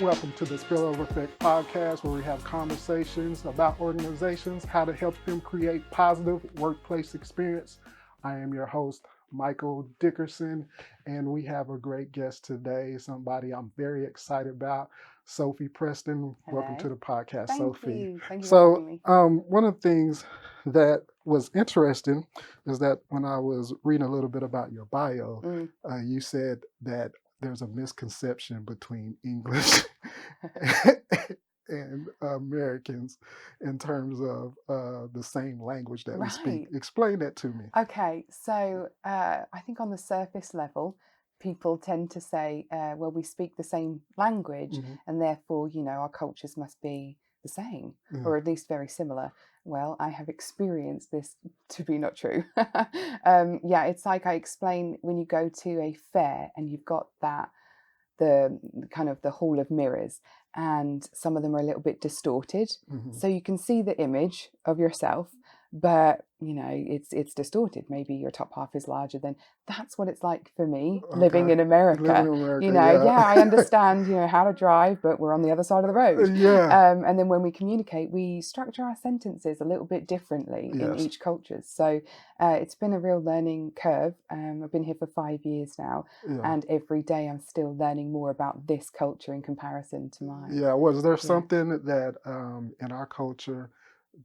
Welcome to the Spillover Effect podcast, where we have conversations about organizations, how to help them create positive workplace experience. I am your host, Michael Dickerson, and we have a great guest today, somebody I'm very excited about, Sophie Preston. Hello. Welcome to the podcast, Thank Sophie. you. Thank you for having me. One of the things that was interesting is that when I was reading a little bit about your bio, you said that there's a misconception between English and Americans in terms of the same language that we speak. Explain that to me. Okay, so I think on the surface level, people tend to say, well, we speak the same language, and therefore, our cultures must be the same, or at least very similar. Well, I have experienced this to be not true. It's like I explain when you go to a fair and you've got the kind of the hall of mirrors, and some of them are a little bit distorted. So you can see the image of yourself, but it's distorted. Maybe your top half is larger than. That's what it's like for me living in America. I understand how to drive, but we're on the other side of the road. And then when we communicate, we structure our sentences a little bit differently in each culture. So it's been a real learning curve. I've been here for 5 years now, and every day I'm still learning more about this culture in comparison to mine. Was there something that in our culture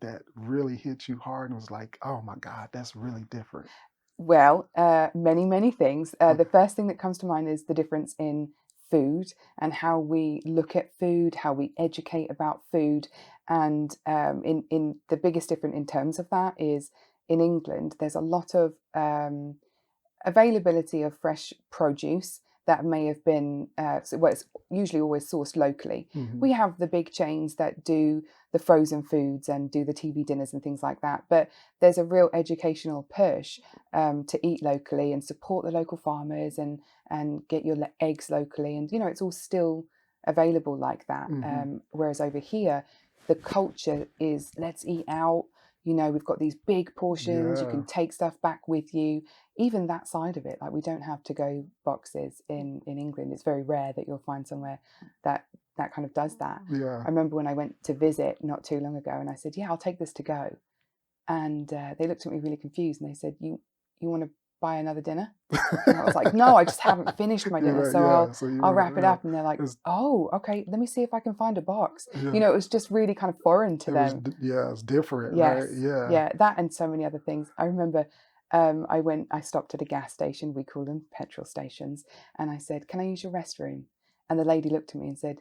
that really hit you hard and was like, oh my God, that's really different? Well, many things. The first thing that comes to mind is the difference in food and how we look at food, how we educate about food. And in the biggest difference in terms of that is in England, there's a lot of availability of fresh produce that may have been, it's usually always sourced locally. We have the big chains that do the frozen foods and do the TV dinners and things like that. But there's a real educational push to eat locally and support the local farmers and get your eggs locally. And, it's all still available like that. Whereas over here, the culture is let's eat out. We've got these big portions, you can take stuff back with you. Even that side of it, like we don't have to-go boxes in England. It's very rare that you'll find somewhere that kind of does that. I remember when I went to visit not too long ago and I said, I'll take this to go. And they looked at me really confused and they said, you want to buy another dinner? And I was like, no, I just haven't finished my dinner. I'll wrap it up. And they're like, oh, okay, let me see if I can find a box. It was just really kind of foreign to them. It's different, yes. right? Yeah, that and so many other things. I remember I stopped at a gas station, we call them petrol stations, and I said, can I use your restroom? And the lady looked at me and said,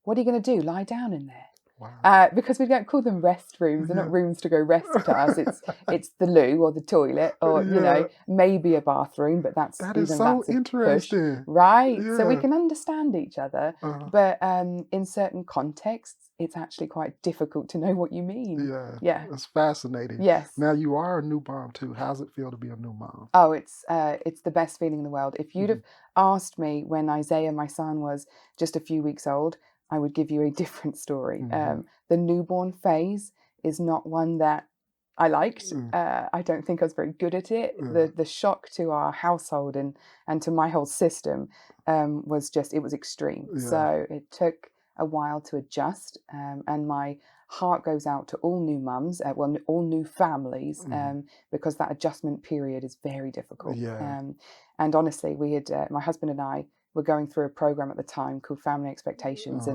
what are you going to do, lie down in there? Wow. Because we don't call them restrooms. They're not rooms to go rest to us. It's the loo or the toilet or, maybe a bathroom, but that's interesting. Push, right? Yeah. So we can understand each other, but in certain contexts, it's actually quite difficult to know what you mean. Yeah. That's fascinating. Yes. Now you are a new mom too. How's it feel to be a new mom? Oh, it's the best feeling in the world. If you'd have asked me when Isaiah, my son, was just a few weeks old, I would give you a different story. The newborn phase is not one that I liked. I don't think I was very good at it. The shock to our household and to my whole system was extreme. So it took a while to adjust. And my heart goes out to all new mums, all new families, because that adjustment period is very difficult. And honestly, we had my husband and I were going through a program at the time called Family Expectations,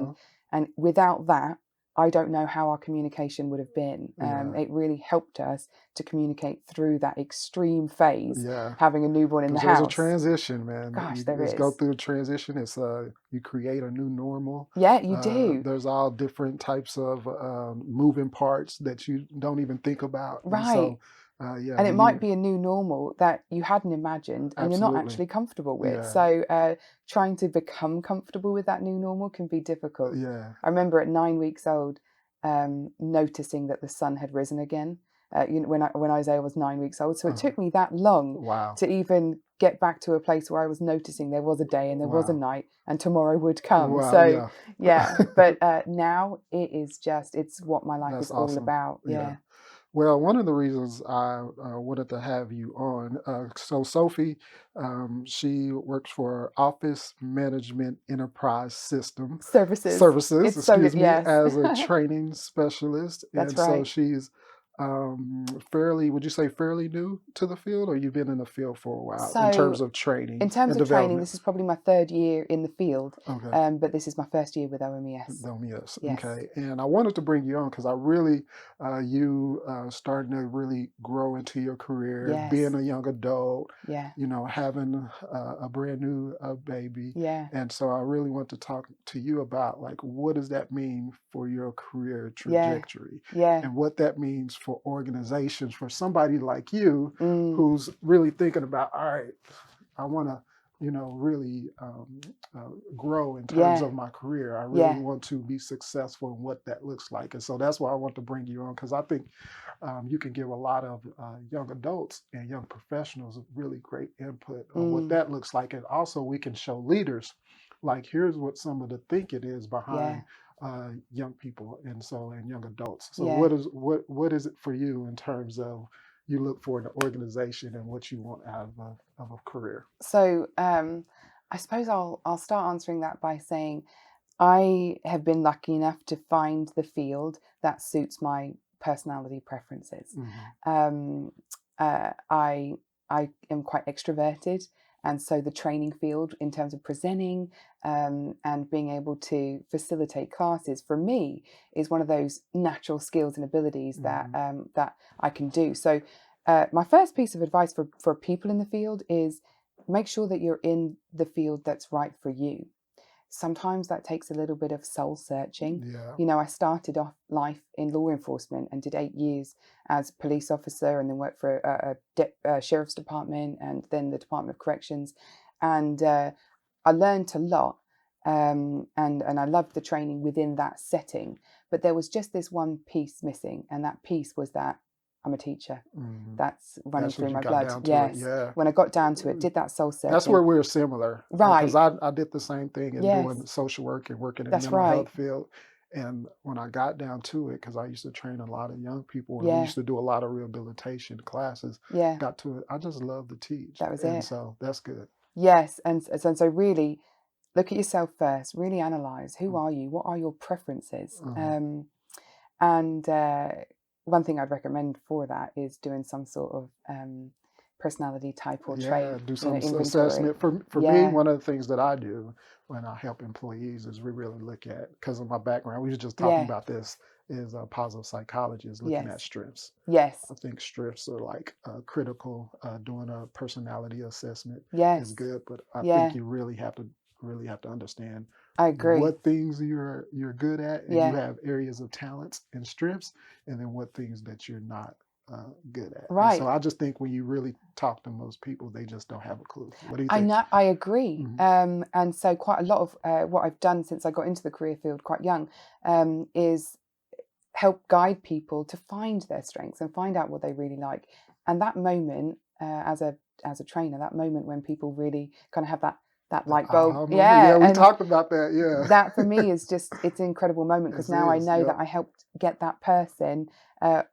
and without that, I don't know how our communication would have been. It really helped us to communicate through that extreme phase, having a newborn in the house. There's a transition, man. Gosh, there is. Go through a transition. It's you create a new normal. Yeah, you do. There's all different types of moving parts that you don't even think about. Right. And it might be a new normal that you hadn't imagined and you're not actually comfortable with. So trying to become comfortable with that new normal can be difficult. I remember at 9 weeks old noticing that the sun had risen again when Isaiah was 9 weeks old. So it took me that long to even get back to a place where I was noticing there was a day and there was a night and tomorrow would come. But now it is it's what my life is all about. Well, one of the reasons I wanted to have you on, so Sophie, she works for Office Management Enterprise Services. Services, It's so good. excuse me, Yes, as a training specialist, that's and so right. she's fairly, would you say fairly new to the field, or you've been in the field for a while in So terms of training in terms and of training, development? this is probably my third year in the field, Okay. but this is my first year with OMES. Yes. Yes. Okay. And I wanted to bring you on because I really, you starting to really grow into your career, being Yes. a young adult, Yeah. having a brand new baby. Yeah. And so I really want to talk to you about like, what does that mean for your career Yeah. trajectory Yeah. and what that means for organizations, for somebody like you Mm. who's really thinking about, all right, I want to really grow in terms Yeah. of my career. I really Yeah. want to be successful in what that looks like. And so that's why I want to bring you on because I think you can give a lot of young adults and young professionals really great input on what Mm. that looks like. And also we can show leaders like here's what some of the thinking is behind Yeah. young people and young adults. So Yeah. what is it for you in terms of you look for an organization and what you want out of a career? So I suppose I'll start answering that by saying I have been lucky enough to find the field that suits my personality preferences. Mm-hmm. Um, I am quite extroverted, and so the training field in terms of presenting and being able to facilitate classes for me is one of those natural skills and abilities that Mm-hmm. that I can do. So my first piece of advice for people in the field is make sure that you're in the field that's right for you. Sometimes that takes a little bit of soul searching. Yeah. I started off life in law enforcement and did 8 years as police officer and then worked for a sheriff's department and then the Department of Corrections. And I learned a lot and I loved the training within that setting. But there was just this one piece missing, and that piece was that I'm a teacher. Mm-hmm. That's running That's what through you my got blood. down to it. Yes. Yeah. When I got down to it, did that soul That's where searching. we're similar. Because Right. I did the same thing in Yes. doing social work and working in That's mental right. health field. And when I got down to it, because I used to train a lot of young people and we Yeah. used to do a lot of rehabilitation classes, Yeah. got to it. I just love to teach. That was And it. so that's good. Yes. And so really look at yourself first, really analyze who Mm. are you? What are your preferences? Uh-huh. And one thing I'd recommend for that is doing some sort of personality type or Yeah, trait, do some inventory. assessment. For me, Yeah. one of the things that I do when I help employees is we really look at, because of my background, we were just talking Yeah. about this, is positive psychology is looking at Yes. strengths. Yes. I think strengths are like critical. Doing a personality assessment is Yes. good, but I Yeah. think you really have to understand I agree. what things you're good at, and you Yeah. have areas of talents and strengths, and then what things that you're not good at. And Right. so I just think when you really talk to most people, they just don't have a clue. What do you I think? know, I agree. Mm-hmm. And so quite a lot of what I've done since I got into the career field quite young is help guide people to find their strengths and find out what they really like. And that moment, as a trainer, that moment when people really kind of have that light bulb, Moment. yeah, Yeah, we and talked about that. Yeah, that for me is just it's an incredible moment because it now I is. know Yep. that I helped get that person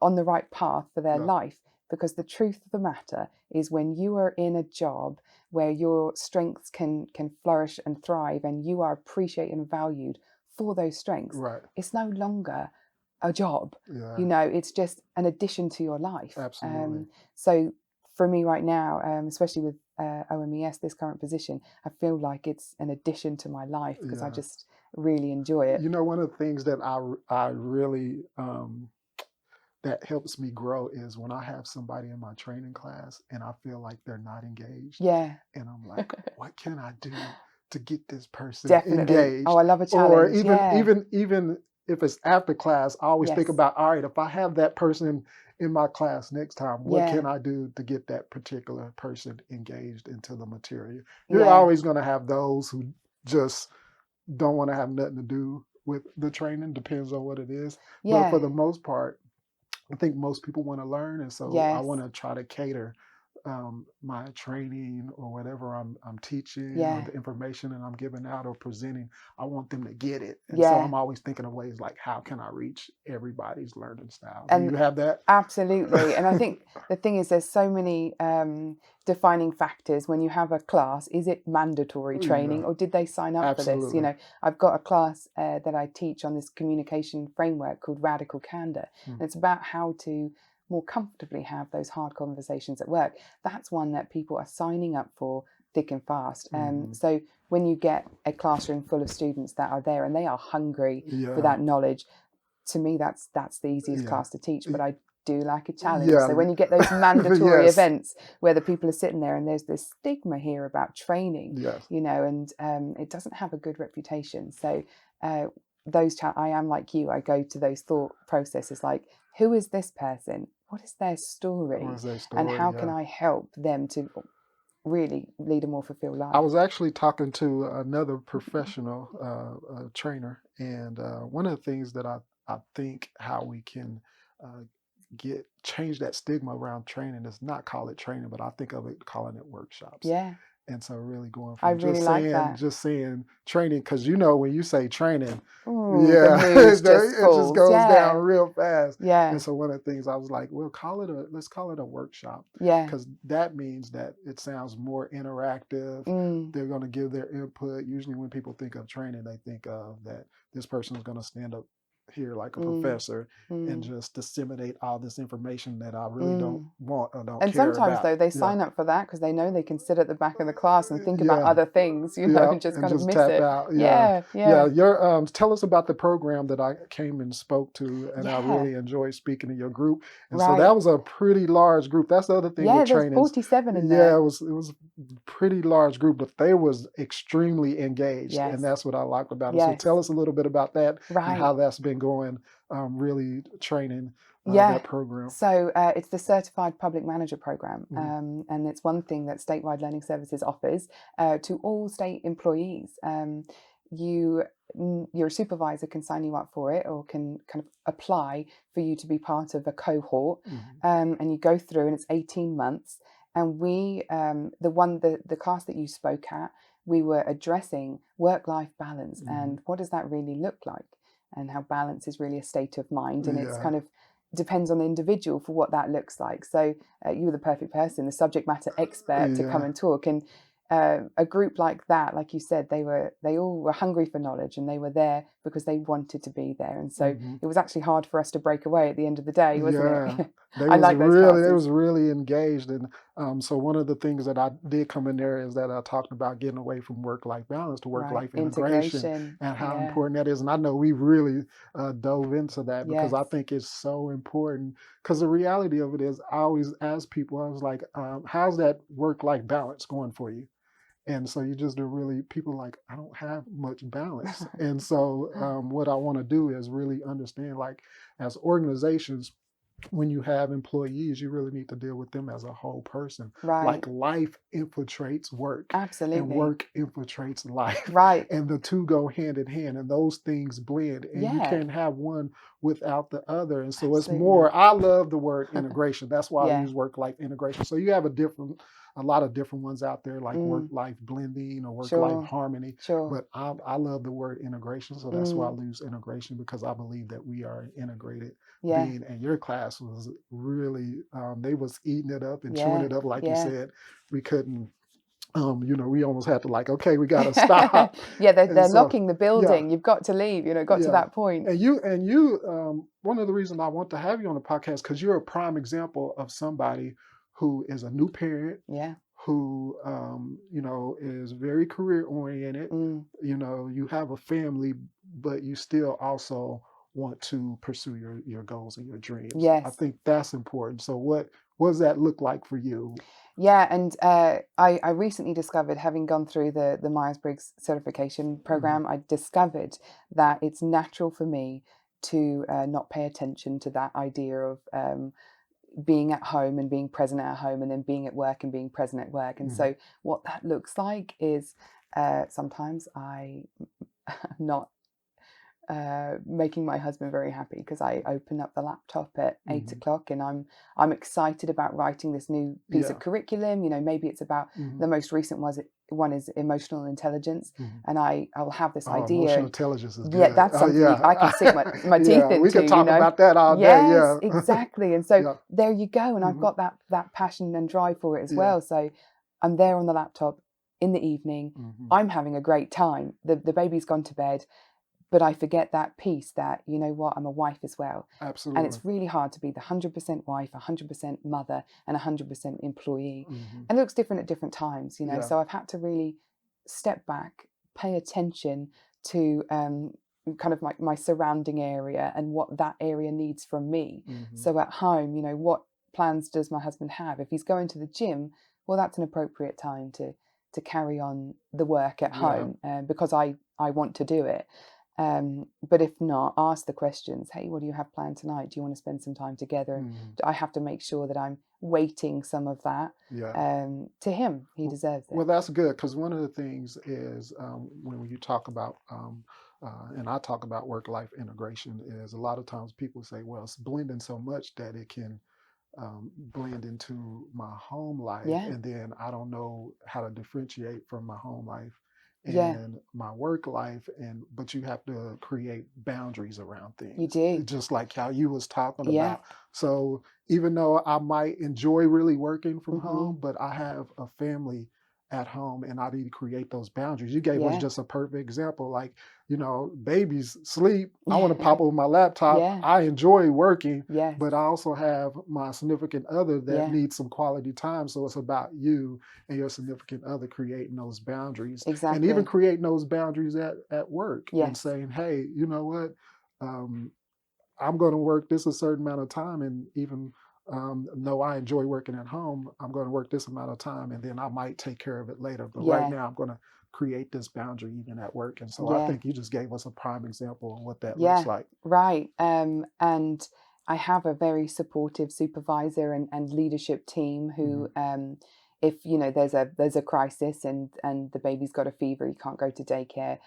on the right path for their Yep. life. Because the truth of the matter is when you are in a job where your strengths can flourish and thrive and you are appreciated and valued for those strengths, Right. it's no longer a job. Yeah. It's just an addition to your life. Absolutely. So for me right now, especially with OMES, this current position, I feel like it's an addition to my life because I Yeah. just really enjoy it. One of the things that I really that helps me grow is when I have somebody in my training class and I feel like they're not engaged. Yeah. And I'm like, what can I do to get this person Definitely. engaged? Oh, I love a challenge. Or even if it's after class, I always think Yes. about, all right, if I have that person in my class next time, what Yeah. can I do to get that particular person engaged into the material? You're Yeah. always going to have those who just don't want to have nothing to do with the training, depends on what it is. But Yeah. for the most part, I think most people want to learn, and so I Yes. want to try to cater my training or whatever I'm teaching or Yeah. the information that I'm giving out or presenting, I want them to get it. And so Yeah. I'm always thinking of ways like, how can I reach everybody's learning style? Do And you have that? absolutely. And I think the thing is, there's so many defining factors when you have a class. Is it mandatory training, Yeah, or did they sign up for this? You absolutely. know, I've got a class that I teach on this communication framework called Radical Candor. And it's about how to more comfortably have those hard conversations at work. That's one that people are signing up for thick and fast. So when you get a classroom full of students that are there and they are hungry for Yeah, that knowledge, to me that's the easiest yeah, class to teach. But I do like a challenge. yeah. So when you get those mandatory Yes, events where the people are sitting there and there's this stigma here about training, yes. you know, and it doesn't have a good reputation. So I am like you. I go to those thought processes like, who is this person? What is their story? What's that And story? how can Yeah. I help them to really lead a more fulfilled I life? was actually talking to another professional trainer, and one of the things that I think how we can uh, change that stigma around training is not call it training, but I think of it calling it workshops. Yeah, And so really going I from really like that. just saying training, because you know when you say training, Ooh, the yeah, mood just it just falls. goes down Yeah, real fast. And yeah, so one of the things I was like, let's call it a workshop, yeah. because that means that it sounds more interactive. They're going to give their input. Usually when people think of training, they think of that this person is going to stand up here like a professor and just disseminate all this information that I really don't want or don't And care sometimes, about. though, they Yeah. sign up for that because they know they can sit at the back of the class and think about Yeah. other things, you know, Yeah, and just and kind of just miss tap it. out. Yeah, Yeah, yeah. yeah, Your tell us about the program that I came and spoke to, and I yeah. really enjoyed speaking to your group. And so Right. that was a pretty large group. That's the other thing Yeah, with there's trainings. 47 in Yeah, there. it was a pretty large group, but they was extremely engaged, and Yes, that's what I liked about it. So yes. tell us a little bit about that and Right. how that's been going. Really training Yeah. that program. So it's the Certified Public Manager Program, and it's one thing that Statewide Learning Services offers to all state employees. Your supervisor can sign you up for it, or can kind of apply for you to be part of a cohort, and you go through, and it's 18 months. And we, the class that you spoke at, we were addressing work-life balance and what does that really look like, and how balance is really a state of mind, and it's kind of depends on the individual for what that looks like. So you were the perfect person, the subject matter expert to come and talk. And a group like that, like you said, they all were hungry for knowledge, and they were there because they wanted to be there. And so it was actually hard for us to break away at the end of the day, wasn't it? I like those classes. They was really engaged. And so one of the things that I did come in there is that I talked about getting away from work-life balance to work-life integration and how important that is. And I know we really dove into that because I think it's so important, because the reality of it is I always ask people, I was like, how's that work-life balance going for you? And so you just do really, people like, I don't have much balance. And so what I want to do is really understand, like, as organizations, when you have employees, you really need to deal with them as a whole person. Right. Like life infiltrates work. Absolutely. And work infiltrates life. Right. And the two go hand in hand, and those things blend. And you can't have one without the other. And so it's more, I love the word integration. That's why I use work-life integration. So you have a lot of different ones out there, like work-life blending or work-life harmony. But I love the word integration. So that's why I use integration, because I believe that we are integrated being. And your class was really, they was eating it up and chewing it up, like you said. We couldn't, we almost had to, like, okay, we got to stop. They're locking the building. You've got to leave, got to that point. And you, one of the reasons I want to have you on the podcast, because you're a prime example of somebody who is a new parent. Who, is very career oriented. You have a family, but you still also want to pursue your goals and your dreams. I think that's important. So what does that look like for you? Yeah, and I recently discovered, having gone through the Myers-Briggs certification program, I discovered that it's natural for me to not pay attention to that idea of being at home and being present at home, and then being at work and being present at work. And so what that looks like is sometimes I'm not making my husband very happy, because I open up the laptop at 8 Mhm. o'clock and I'm excited about writing this new piece Yeah. of curriculum. You know, maybe it's about Mhm. the most recent one is emotional intelligence, Mhm. and I'll have this Oh, idea. emotional intelligence is Yeah, good. that's Oh, something I can sink yeah. my teeth Yeah, we into, could you talk know. about that all day. Yes, Yeah. exactly. And so Yeah. there you go. And I've Mhm. got that passion and drive for it as Yeah. well. So I'm there on the laptop in the evening. Mhm. I'm having a great time. The baby's gone to bed, but I forget that piece that, you know what, I'm a wife as well. And Absolutely. it's really hard to be the 100% wife, 100% mother, and 100% employee. Mhm. And it looks different at different times, you know. Yeah. So I've had to really step back, pay attention to kind of my surrounding area and what that area needs from me. Mhm. So at home, you know, what plans does my husband have? If he's going to the gym, well, that's an appropriate time to carry on the work at Yeah. home, because I want to do it. But if not, ask the questions. Hey, what do you have planned tonight? Do you want to spend some time together? And Mhm. I have to make sure that I'm weighting some of that Yeah. to him. He deserves it. Well, that's good, because one of the things is when you talk about, and I talk about work-life integration, is a lot of times people say, well, it's blending so much that it can blend into my home life, Yeah, and then I don't know how to differentiate from my home life yeah, and my work life, but you have to create boundaries around you things, do. just like how you was talking Yeah. about. So even though I might enjoy really working from Hmm. home, but I have a family at home and I need to create those boundaries. You gave us Yeah. just a perfect example. Like, babies sleep. I want to pop over my laptop. Yeah. I enjoy working, Yes. but I also have my significant other that Yeah. needs some quality time. So it's about you and your significant other creating those boundaries, and even Exactly. creating those boundaries at work, and Yes. saying, hey, you know what? Um, I'm going to work this a certain amount of time, and even though I enjoy working at home, I'm going to work this amount of time, and then I might take care of it later. But right Yeah. now, I'm going to create this boundary even at work. And so I Yeah. think you just gave us a prime example of what that looks Yeah. like. Right. And I have a very supportive supervisor and leadership team Hmm. who, if you know there's a crisis and the baby's got a fever, you can't go to daycare,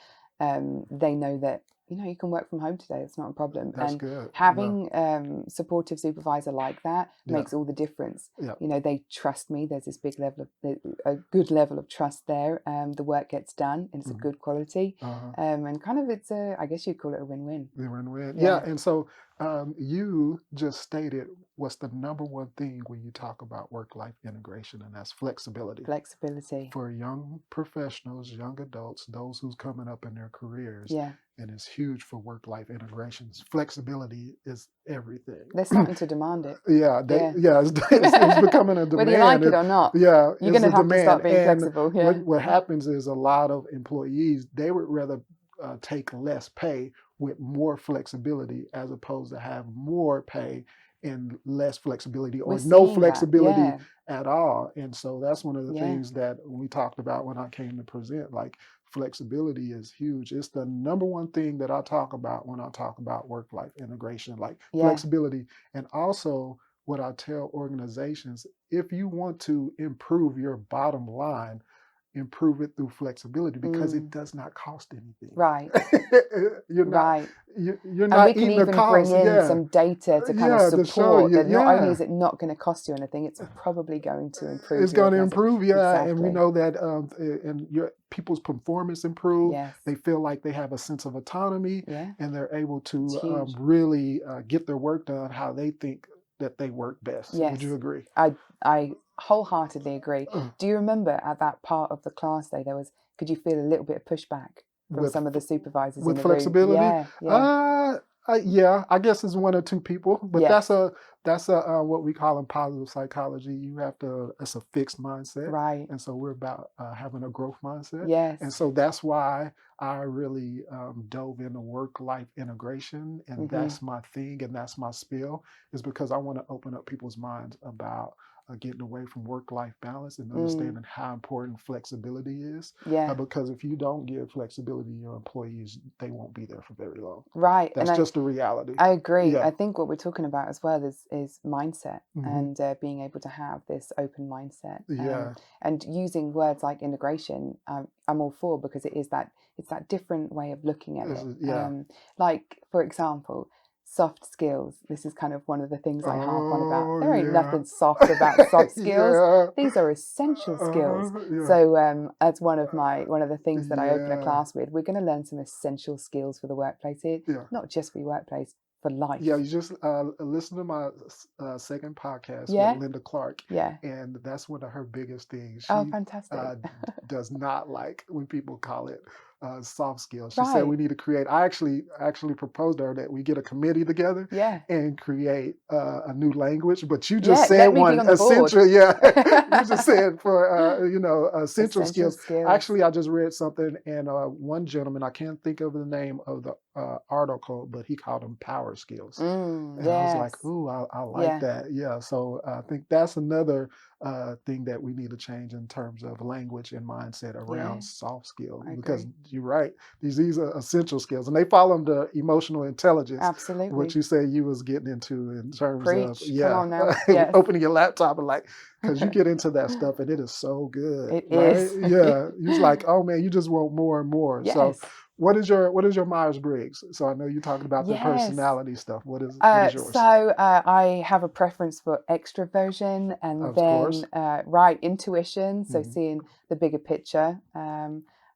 they know that, you know, you can work from home today. It's not a problem. That's And good. Yeah. having supportive supervisor like that Yeah. makes all the difference. Yeah. You know, they trust me. There's this big level of a good level of trust there. The work gets done and it's a Mhm. good quality. Uh-huh. And kind of it's I guess you'd call it a win-win. The win-win. Yeah. Yeah. And so you just stated what's the number one thing when you talk about work-life integration, and that's flexibility. Flexibility. For young professionals, young adults, those who's coming up in their careers, Yeah. and it's huge for work-life integrations. Flexibility is everything. They're starting to demand it. Yeah, Yeah. it's becoming a Whether you like demand. it or not, Yeah, you're it's going to a have to start demand. being And flexible. Yeah. what happens is a lot of employees, they would rather take less pay with more flexibility as opposed to have more pay and less flexibility, We're or no seeing that. flexibility Yeah. at all. And so that's one of the Yeah. things that we talked about when I came to present. Like, flexibility is huge. It's the number one thing that I talk about when I talk about work-life integration, like Yeah. flexibility. And also what I tell organizations, if you want to improve your bottom line, improve it through flexibility, because it does not cost anything. Right. you're not Right. you're And not we can eating the even bring cost. in Yeah. some data to kind of Yeah, to show support you. that not only Yeah. is it not going to cost you anything, it's probably going to improve It's your going to organization. improve, yeah, and we Exactly. know that, and your people's performance improve. Yes. They feel like they have a sense of autonomy, Yeah. and they're able It's to huge. really get their work done how they think that they work best. Yes. Would you agree? I wholeheartedly agree. Do you remember at that part of the class day could you feel a little bit of pushback from With some of the supervisors in with the flexibility, room? Yeah. yeah, I guess it's one or two people, but Yes. that's a what we call in positive psychology. You have to. It's a fixed mindset, Right. and so we're about having a growth mindset. Yes. And so that's why I really dove into work-life integration, and Mhm. that's my thing, and that's my spiel, is because I want to open up people's minds about getting away from work-life balance and understanding how important flexibility is. Yeah. Because if you don't give flexibility to your employees, they won't be there for very long. Right. That's just the reality. I agree. Yeah. I think what we're talking about as well is mindset and being able to have this open mindset. Yeah. And using words like integration, I'm all for, because it's that different way of looking at it. Yeah. Like, for example, soft skills. This is kind of one of the things I harp on about. There ain't nothing soft about soft skills. Yeah. These are essential skills. Yeah. So as one of the things that I open a class with, we're going to learn some essential skills for the workplace here, not just for your workplace, for life. Yeah, you just listen to my second podcast with Linda Clark. Yeah. And that's one of her biggest things. She fantastic. does not like when people call it soft skills. She said we need to create. I actually proposed to her that we get a committee together and create a new language. But you just said one essential. Yeah, you just said for essential skills. Actually, I just read something, and one gentleman, I can't think of the name of the article, but he called them power skills. And I was like, ooh, I like that. Yeah, so I think that's another thing that we need to change in terms of language and mindset around soft skills, because you're right, these are essential skills, and they fall under emotional intelligence. Absolutely. What you say you was getting into in terms of Come on now. opening your laptop and because you get into that stuff and it is so good. It is. Yeah. It's like, oh man, you just want more and more. Yes. So what is your Myers-Briggs? So I know you're talking about the personality stuff. What is yours? So I have a preference for extroversion, and intuition. So seeing the bigger picture.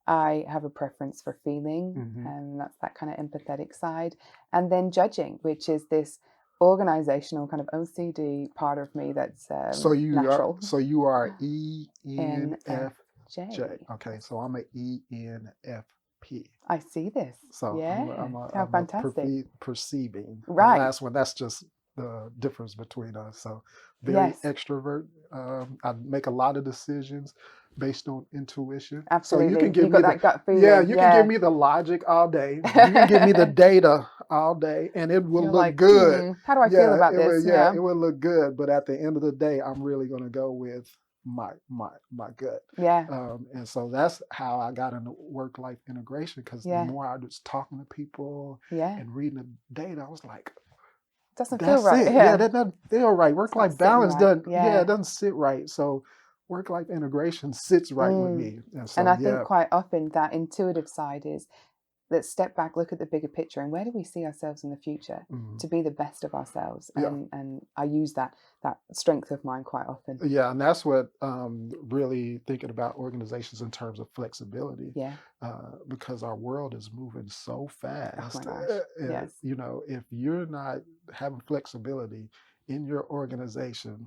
I have a preference for feeling, and that's that kind of empathetic side. And then judging, which is this organizational kind of OCD part of me that's natural. So you are ENFJ. Okay, so I'm an ENFP. I see this. So I'm how fantastic. Perceiving. Right. The last one, that's just the difference between us. So very extrovert. I make a lot of decisions based on intuition. Absolutely. So you can give me that gut feeling. Yeah, you can give me the logic all day. You can give me the data all day, and it will look good. How do I feel about this? It will look good. But at the end of the day, I'm really going to go with my gut. Yeah. And so that's how I got into work-life integration, because the more I was talking to people and reading the data, I was like, doesn't feel right. Yeah, that doesn't feel right. Work-life balance doesn't it doesn't sit right. So work-life integration sits right with me. And I think quite often that intuitive side is, let's step back, look at the bigger picture, and where do we see ourselves in the future to be the best of ourselves? And I use that strength of mine quite often. Yeah, and that's what really thinking about organizations in terms of flexibility. Yeah. Because our world is moving so fast. Oh my gosh. Yes. If you're not having flexibility in your organization,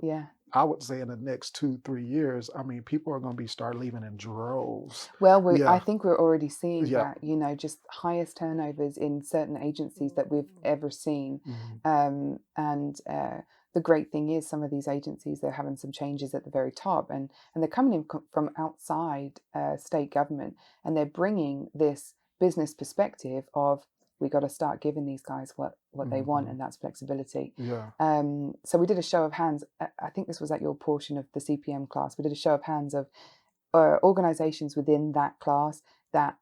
I would say in the next 2-3 years, I mean, people are going to start leaving in droves. Well, I think we're already seeing that, just highest turnovers in certain agencies that we've ever seen. And the great thing is, some of these agencies, they're having some changes at the very top, and they're coming in from outside state government, and they're bringing this business perspective of, we got to start giving these guys what they want, and that's flexibility. Yeah. So we did a show of hands. I think this was at your portion of the CPM class. We did a show of hands of organizations within that class that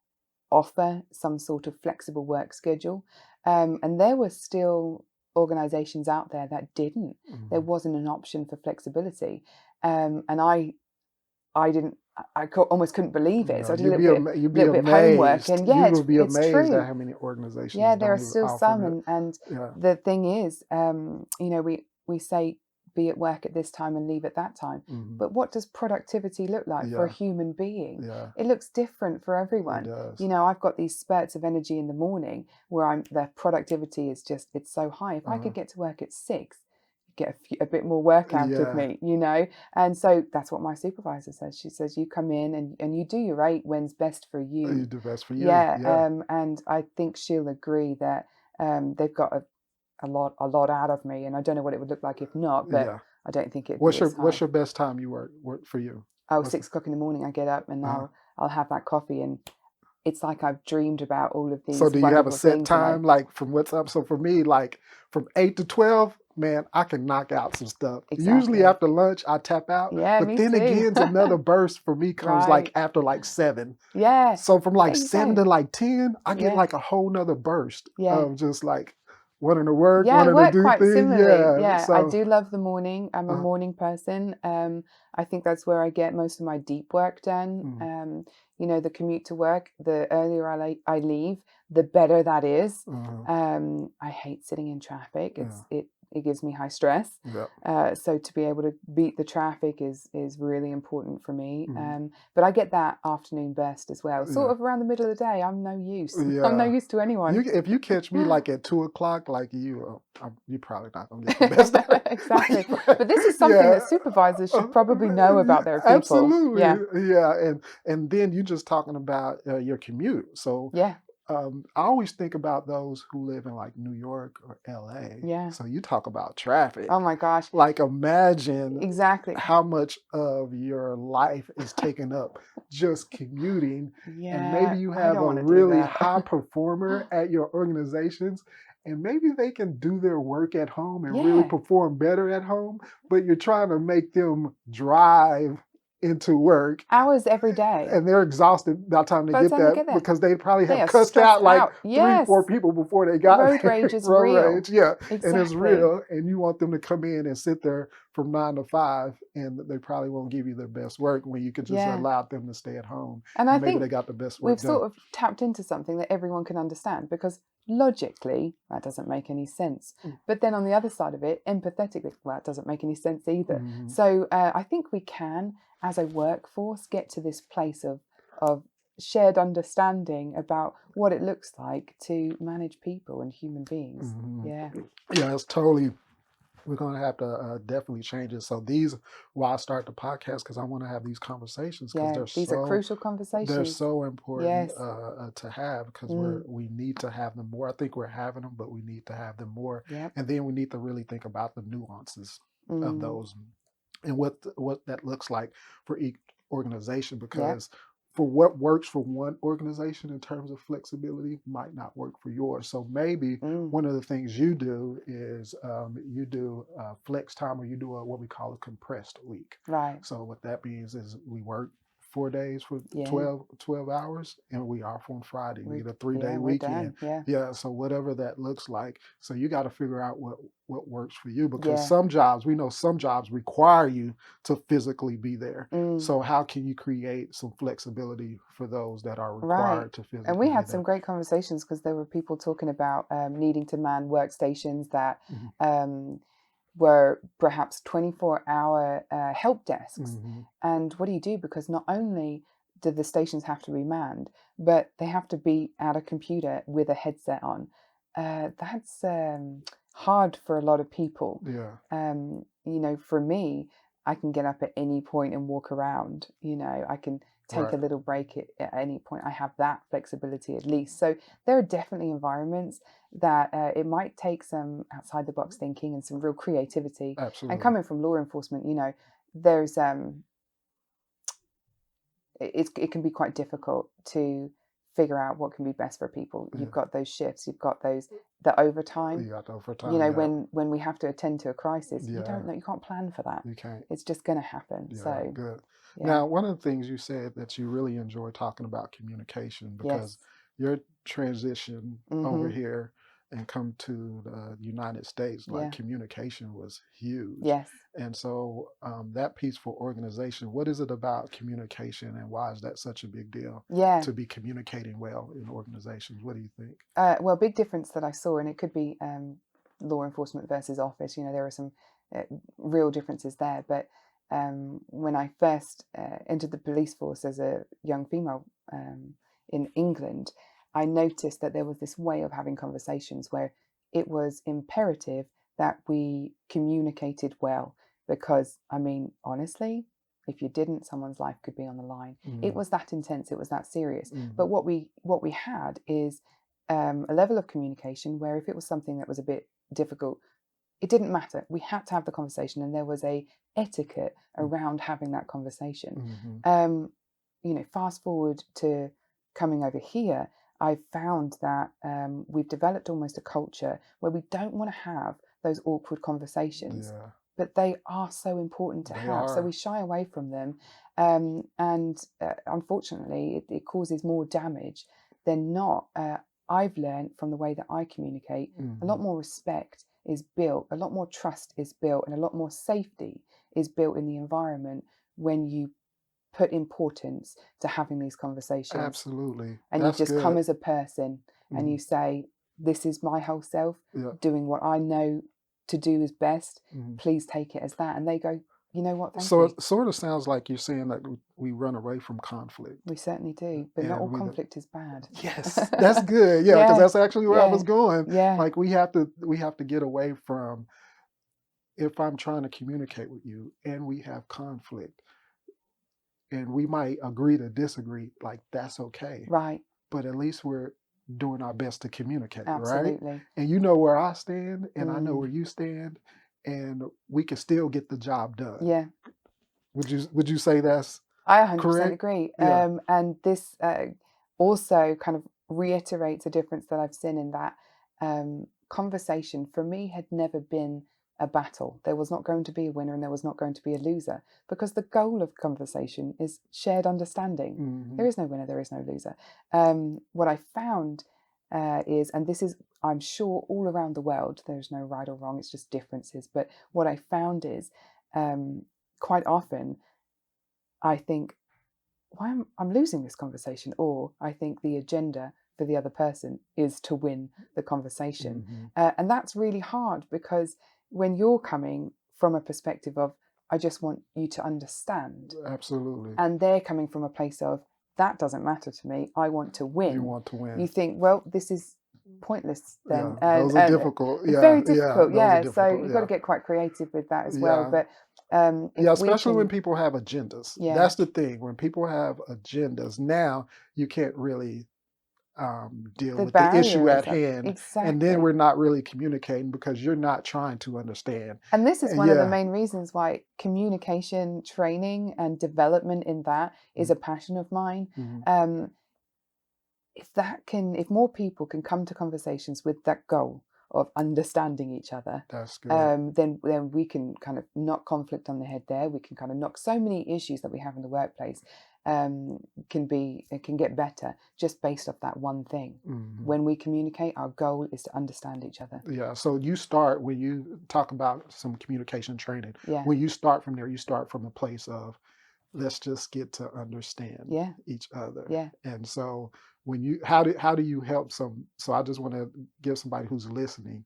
offer some sort of flexible work schedule. And there were still organizations out there that didn't. There wasn't an option for flexibility. And I almost couldn't believe it. So I did a little bit of homework, and you will be it's amazed true. At how many organizations. Yeah, there are still some, and the thing is, we say be at work at this time and leave at that time, but what does productivity look like for a human being? It looks different for everyone. It does. I've got these spurts of energy in the morning where the productivity is it's so high. If I could get to work at 6, get a bit more work out of me, and so that's what my supervisor says. She says, you come in and you do your 8 when's best for you. You do best for you. And I think she'll agree that they've got a lot out of me, and I don't know what it would look like if not, but I don't think it. What's your best time you work for you? 6 o'clock in the morning I get up, and I'll have that coffee, and it's like I've dreamed about all of these. So do you have a set time, like from what's up? So for me, like from 8 to 12, man, I can knock out some stuff. Exactly. Usually after lunch, I tap out. Yeah, but me then too. again, another burst for me comes like Right. after like 7. Yeah. So from like There you 7 go. to like 10, I get Yeah. like a whole nother burst Yeah. of just like wanting to work, Yeah, I wanting to work do quite things. similarly. Yeah. Yeah, I So do love the morning. I'm a morning person. I think that's where I get most of my deep work done. You know, the commute to work, the earlier I leave, the better that is. I hate sitting in traffic. It gives me high stress. So to be able to beat the traffic is really important for me. But I get that afternoon burst as well. Sort of around the middle of the day, I'm no use. I'm no use to anyone. If you catch me like at 2:00, like you're probably not gonna get the best. Exactly. But this is something that supervisors should probably know about their people. Absolutely. Yeah. And then you're just talking about your commute. So yeah. I always think about those who live in like New York or LA. Yeah. So you talk about traffic. Oh my gosh. Like imagine exactly how much of your life is taken up just commuting. Yeah. And maybe you have a really high performer at your organizations, and maybe they can do their work at home and really perform better at home, but you're trying to make them drive into work hours every day, and they're exhausted by the time they get there because they probably have cussed out like 3-4 people before they got road there. Rage is real. Rage, yeah. Exactly. And it's real, and you want them to come in and sit there from 9 to 5, and they probably won't give you their best work when you could just allow them to stay at home. And I maybe think they got the best work we've sort of tapped into something that everyone can understand, because logically that doesn't make any sense. But then on the other side of it, empathetically, well, it doesn't make any sense either. So I think we can, as a workforce, get to this place of shared understanding about what it looks like to manage people and human beings. Yeah, it's totally. We're going to have to definitely change it. So these, why I start the podcast, because I want to have these conversations, because these are crucial conversations. They're so important to have, because we need to have them more. I think we're having them, but we need to have them more. And then we need to really think about the nuances of those and what that looks like for each organization, because for what works for one organization in terms of flexibility might not work for yours. So maybe one of the things you do is you do flex time, or you do what we call a compressed week. Right. So what that means is we work 4 days for 12 hours, and we off on Friday. We get a 3-day weekend. So whatever that looks like. So you got to figure out what works for you, because we know some jobs require you to physically be there. So how can you create some flexibility for those that are required to physically be there? And we had some great conversations, because there were people talking about needing to man workstations that were perhaps 24-hour help desks. And what do you do? Because not only do the stations have to be manned, but they have to be at a computer with a headset on. That's hard for a lot of people. You know, for me, I can get up at any point and walk around. You know, I can take a little break at any point. I have that flexibility at least. So there are definitely environments that it might take some outside the box thinking and some real creativity. Absolutely. And coming from law enforcement, you know, there's it can be quite difficult to figure out what can be best for people. You've got those shifts, you've got the overtime. You got the overtime. You know, when we have to attend to a crisis, you don't know, you can't plan for that. You can't. It's just going to happen. So good. Now, one of the things you said that you really enjoy talking about communication, because your transition over here and come to the United States, like communication was huge. Yes. And so that piece for organization, what is it about communication, and why is that such a big deal to be communicating well in organizations? What do you think? Well, big difference that I saw, and it could be law enforcement versus office. You know, there are some real differences there. But when I first entered the police force as a young female in England, I noticed that there was this way of having conversations where it was imperative that we communicated well, because, I mean, honestly, if you didn't, someone's life could be on the line. It was that intense, it was that serious. But what we had is a level of communication where if it was something that was a bit difficult, it didn't matter. We had to have the conversation, and there was a etiquette around having that conversation. You know, fast forward to coming over here, I've found that we've developed almost a culture where we don't want to have those awkward conversations. Yeah. But they are so important to They have. So are. we shy away from them. And unfortunately, it causes more damage than not. I've learned from the way that I communicate, a lot more respect is built, a lot more trust is built, and a lot more safety is built in the environment when you put importance to having these conversations. Absolutely. And That's you just good. come as a person and you say, this is my whole self, doing what I know to do is best. Please take it as that. And they go, you know what, thank you. So it sort of sounds like you're saying that we run away from conflict. We certainly do, but not all conflict is bad. Yes, that's good. Yeah, because that's actually where I was going. Yeah. Like we have to get away from, if I'm trying to communicate with you and we have conflict and we might agree to disagree, like that's okay. Right. But at least we're doing our best to communicate, Absolutely. right? And you know where I stand and I know where you stand, and we can still get the job done. Yeah. Would you say that's I 100% correct? agree. Yeah. And this also kind of reiterates a difference that I've seen in that conversation for me had never been a battle. There was not going to be a winner and there was not going to be a loser, because the goal of conversation is shared understanding. There is no winner, there is no loser. What I found is, and this is, I'm sure, all around the world, there's no right or wrong, it's just differences. But what I found is quite often I think, I'm losing this conversation, or I think the agenda for the other person is to win the conversation. And that's really hard, because when you're coming from a perspective of, I just want you to understand. Absolutely. And they're coming from a place of, that doesn't matter to me, I want to win. You want to win. You think, well, this is pointless then. Yeah, those are difficult. Yeah, very difficult. Yeah, so you've got to get quite creative with that as well. But especially when people have agendas. Yeah. That's the thing. When people have agendas, now you can't really deal with the issue at hand. Exactly. And then we're not really communicating because you're not trying to understand. And this is one of the main reasons why communication training and development in that is a passion of mine. If more people can come to conversations with that goal of understanding each other, that's good. Then we can kind of knock conflict on the head there. We can kind of knock so many issues that we have in the workplace can get better just based off that one thing. When we communicate, our goal is to understand each other. Yeah. So you start, when you talk about some communication training, when you start from there, you start from a place of, let's just get to understand each other. Yeah. And so when you, how do you help so I just want to give somebody who's listening,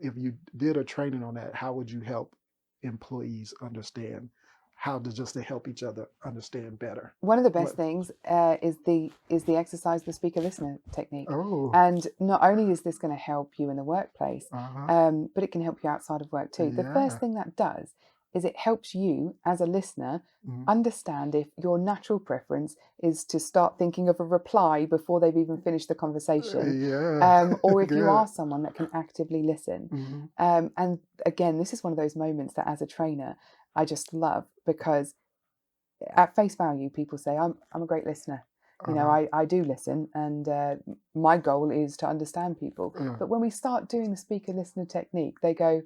if you did a training on that, how would you help employees understand how to help each other understand better? One of the best things is the exercise, the speaker listener technique. Oh. And not only is this going to help you in the workplace, but it can help you outside of work too. The first thing that does is it helps you as a listener understand if your natural preference is to start thinking of a reply before they've even finished the conversation, or if you are someone that can actively listen. And again, this is one of those moments that as a trainer I just love, because at face value people say, I'm a great listener. You know, I do listen, and my goal is to understand people. But when we start doing the speaker listener technique, they go,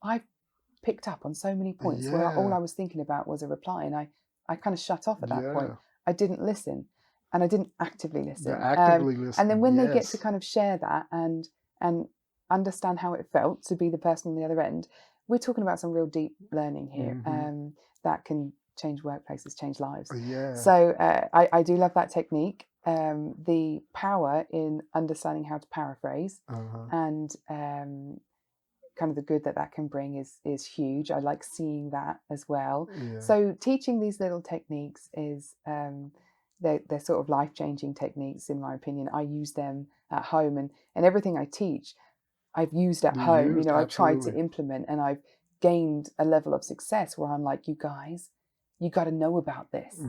I've picked up on so many points where all I was thinking about was a reply, and I kind of shut off at that point. I didn't listen, and I didn't actively listen. And then when they get to kind of share that and understand how it felt to be the person on the other end, we're talking about some real deep learning here that can change workplaces, change lives. So I do love that technique. The power in understanding how to paraphrase and kind of the good that can bring is huge. I like seeing that as well. So teaching these little techniques is they're sort of life-changing techniques, in my opinion. I use them at home, and everything I teach I've used at home. I've tried to implement, and I've gained a level of success where I'm like, you guys, you got to know about this.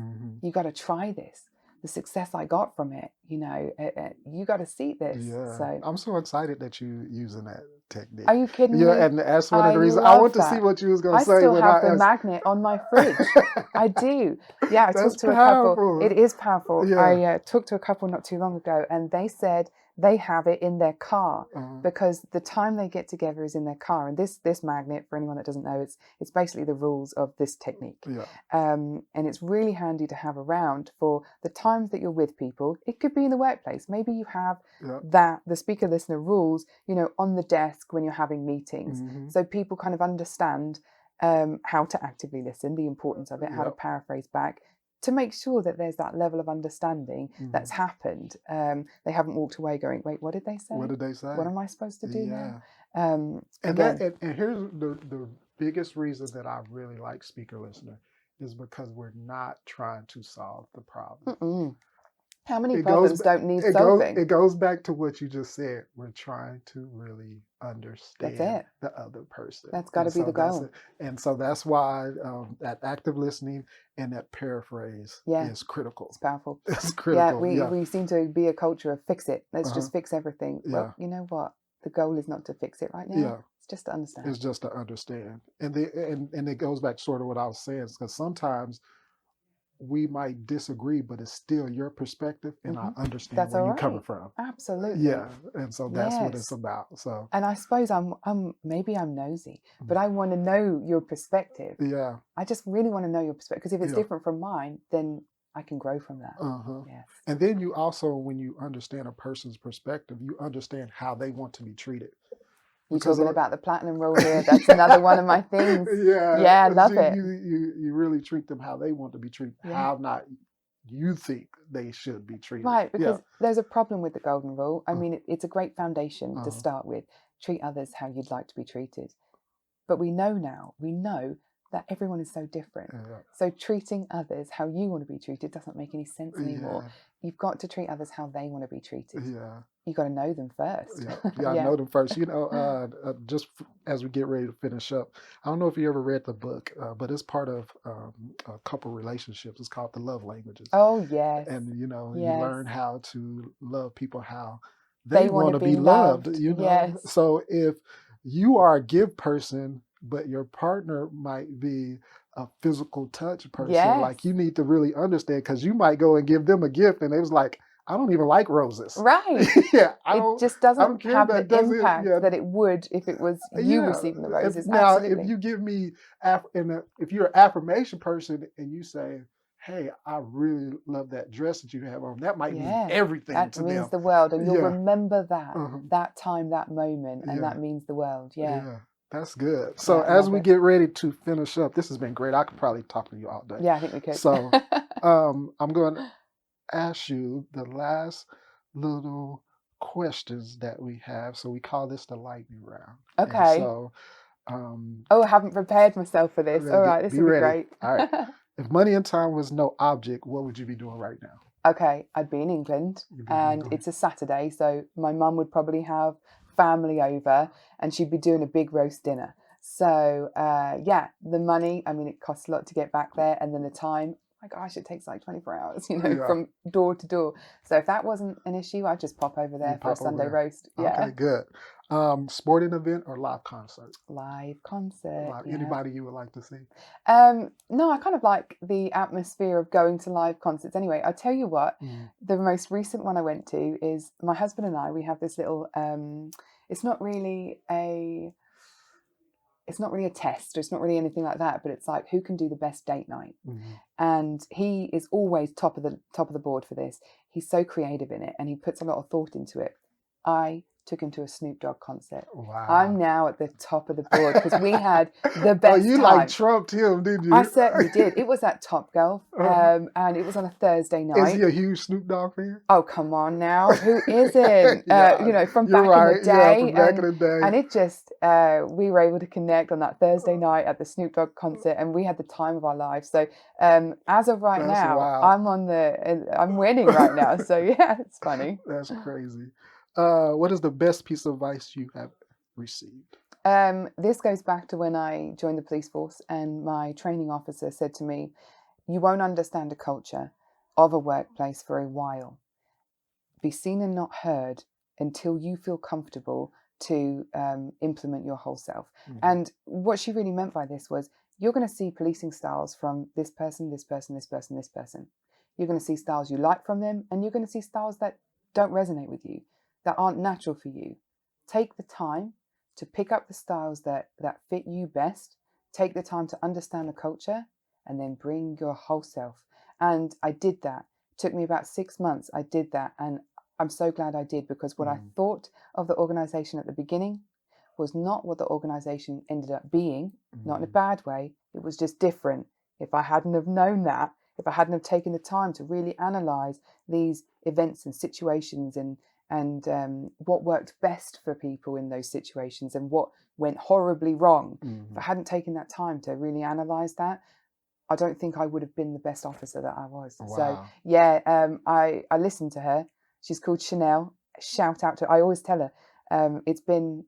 You got to try this. The success I got from it, you got to see this. Yeah, So I'm so excited that you using that technique. are you kidding Yeah, me? and that's one of I the reasons I love want to see that. what you was gonna I say still when have I the asked. magnet on my fridge. I do. Yeah, I That's talked to a couple. powerful. It is powerful. Yeah. I talked to a couple not too long ago, and they said they have it in their car because the time they get together is in their car. And this magnet, for anyone that doesn't know, it's basically the rules of this technique. Yeah. And it's really handy to have around for the times that you're with people. It could be in the workplace. Maybe you have the speaker listener rules, on the desk when you're having meetings, so people kind of understand how to actively listen, the importance of it, how to paraphrase back, to make sure that there's that level of understanding that's happened. They haven't walked away going, wait, what did they say? What did they say? What am I supposed to do now? And here's the biggest reason that I really like speaker listener is because we're not trying to solve the problem. How many problems don't need solving? It goes back to what you just said. We're trying to really understand the other person. That's got to be the goal. And so that's why that active listening and that paraphrase is critical. It's powerful. It's critical. We seem to be a culture of fix it. Let's just fix everything. Well, you know what? The goal is not to fix it right now. Yeah. It's just to understand. It's just to understand. And it goes back to sort of what I was saying, because sometimes we might disagree, but it's still your perspective, and I understand where you're coming from. Absolutely. Yeah, and so that's what it's about. So, and I suppose maybe I'm nosy, but I want to know your perspective. Yeah, I just really want to know your perspective, because if it's different from mine, then I can grow from that. Yes. And then you also, when you understand a person's perspective, you understand how they want to be treated. You're talking about the platinum rule here. That's another one of my things. Yeah, I love it. You really treat them how they want to be treated, how not you think they should be treated. Right, because there's a problem with the golden rule. I mean, it's a great foundation to start with. Treat others how you'd like to be treated. But we know that everyone is so different. So treating others how you want to be treated doesn't make any sense anymore. You've got to treat others how they want to be treated. You got to know them first. Know them first. Just as we get ready to finish up, I don't know if you ever read the book, but it's part of a couple relationships. It's called The Love Languages. Oh, yes. And, you learn how to love people how they want to be loved. So if you are a give person, but your partner might be a physical touch person, like you need to really understand, because you might go and give them a gift and it was like, I don't even like roses. Right. It just doesn't have the impact that it would if it was you receiving the roses. Now, if you give me, if you're an affirmation person and you say, hey, I really love that dress that you have on, that might mean everything to them. That means the world. And you'll remember that time, that moment, and that means the world. Yeah. That's good. So as we get ready to finish up, this has been great. I could probably talk to you all day. Yeah, I think we could. So I'm going to ask you the last little questions that we have. So we call this the lightning round. Okay. And so, I haven't prepared myself for this. All right, this will be great. All right. If money and time was no object, what would you be doing right now? Okay, I'd be in England, and it's a Saturday, so my mum would probably have family over, and she'd be doing a big roast dinner. So the money, I mean, it costs a lot to get back there, and then the time, my gosh, it takes like 24 hours, from door to door. So if that wasn't an issue, I'd just pop over there for a Sunday roast. Okay, good. Sporting event or live concert? Live concert. Anybody you would like to see? No, I kind of like the atmosphere of going to live concerts anyway. I'll tell you what, the most recent one I went to is my husband and I, we have this little, it's not really a test, or it's not really anything like that, but it's like, who can do the best date night? And he is always top of the board for this. He's so creative in it, and he puts a lot of thought into it. I took him to a Snoop Dogg concert. Wow. I'm now at the top of the board because we had the best you time. Like trumped him, didn't you? I certainly did. It was at Top Golf, and it was on a Thursday night. Is he a huge Snoop Dogg fan? Oh, come on now. Who isn't? From back in the day. From back in the day. And it just, we were able to connect on that Thursday night at the Snoop Dogg concert, and we had the time of our lives. So as of right now, wild. I'm winning right now. So yeah, it's funny. That's crazy. What is the best piece of advice you have received? This goes back to when I joined the police force, and my training officer said to me, you won't understand a culture of a workplace for a while. be seen and not heard until you feel comfortable to implement your whole self. And what she really meant by this was, you're going to see policing styles from this person, this person, this person, this person. You're going to see styles you like from them, and you're going to see styles that don't resonate with you, that aren't natural for you. Take the time to pick up the styles that fit you best. Take the time to understand the culture, and then bring your whole self. And I did that. It took me about 6 months. I did that, and I'm so glad I did, because what I thought of the organization at the beginning was not what the organization ended up being, not in a bad way. It was just different. If I hadn't have known that, if I hadn't have taken the time to really analyze these events and situations and what worked best for people in those situations and what went horribly wrong, if I hadn't taken that time to really analyze that, I don't think I would have been the best officer that I was. Wow. So yeah, I listened to her. She's called Chanel. Shout out to her. I always tell her, it's been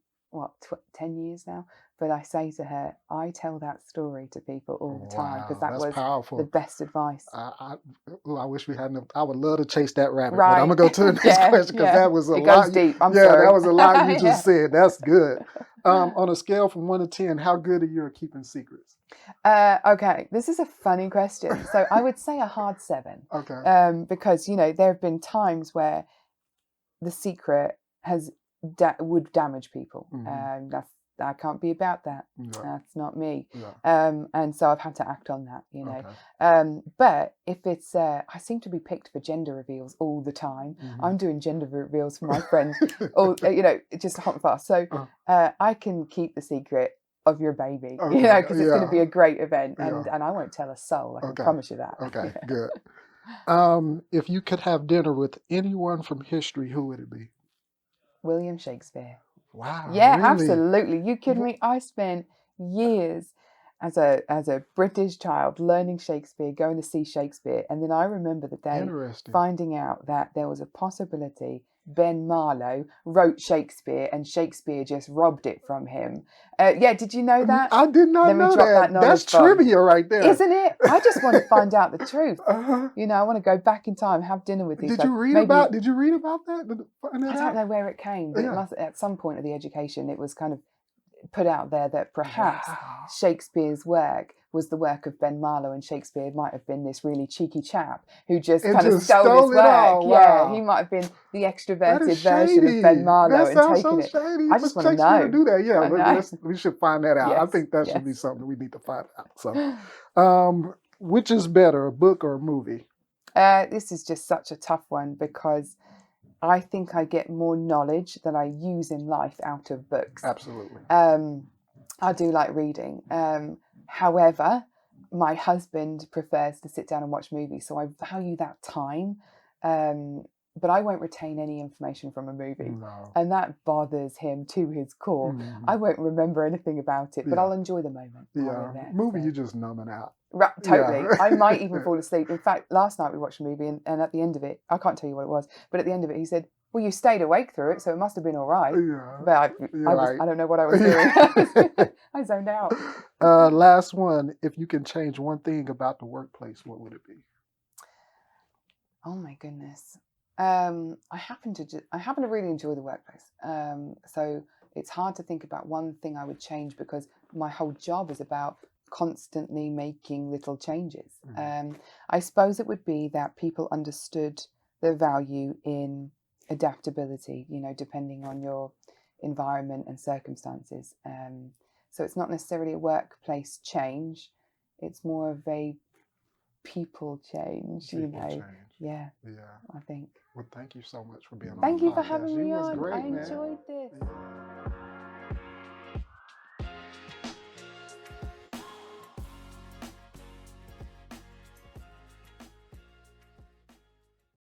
10 years now, but I say to her, I tell that story to people all the time, because that was powerful. the best advice. I wish we hadn't. I would love to chase that rabbit, Right. but I'm gonna go to the next question, because that was a it lot. Goes deep. I'm sorry. that was a lot you just said. That's good. On a scale from 1 to 10, how good are you at keeping secrets? Okay, this is a funny question. So I would say a hard 7. Okay. Because there have been times where the secret would damage people. I can't be about that. Yeah. That's not me. Yeah. And so I've had to act on that, Okay. But if it's, I seem to be picked for gender reveals all the time. I'm doing gender reveals for my friends, just hot and fast. So I can keep the secret of your baby, because it's going to be a great event, and I won't tell a soul. I can promise you that. Okay, good. If you could have dinner with anyone from history, who would it be? William Shakespeare. Wow. Yeah, really? absolutely. You kidding me? I spent years as a British child learning Shakespeare, going to see Shakespeare, and then I remember the day finding out that there was a possibility Ben Marlowe wrote Shakespeare and Shakespeare just robbed it from him. Did you know that? I did not know that. That's trivia right there. Isn't it? I just want to find out the truth. I want to go back in time, have dinner with these guys. Did you read about that? I don't know where it came, but it must, at some point of the education, it was kind of put out there that perhaps Shakespeare's work was the work of Ben Marlowe, and Shakespeare might have been this really cheeky chap who just kind of stole his work. Wow. Yeah, he might have been the extroverted version of Ben Marlowe and taken it. Shady. I just want to know. Do that. Yeah, we should find that out. Yes, I think that should be something we need to find out. So, which is better, a book or a movie? This is just such a tough one, because I think I get more knowledge that I use in life out of books. Absolutely. I do like reading. However, my husband prefers to sit down and watch movies, so I value that time. But I won't retain any information from a movie. No. And that bothers him to his core. I won't remember anything about it, but I'll enjoy the moment. Movie, you're just numbing out. Right, totally. I might even fall asleep. In fact, last night we watched a movie, and at the end of it, I can't tell you what it was, but at the end of it, he said, well, you stayed awake through it, so it must have been all right. Yeah. But I don't know what I was doing. I zoned out. Last one. If you can change one thing about the workplace, what would it be? Oh my goodness. I happen to really enjoy the workplace. So it's hard to think about one thing I would change, because my whole job is about constantly making little changes. I suppose it would be that people understood the value in adaptability, depending on your environment and circumstances. So it's not necessarily a workplace change, it's more of a people change, Change. Yeah, I think. Well, thank you so much for being on. Thank you for having me on. Great, I enjoyed this.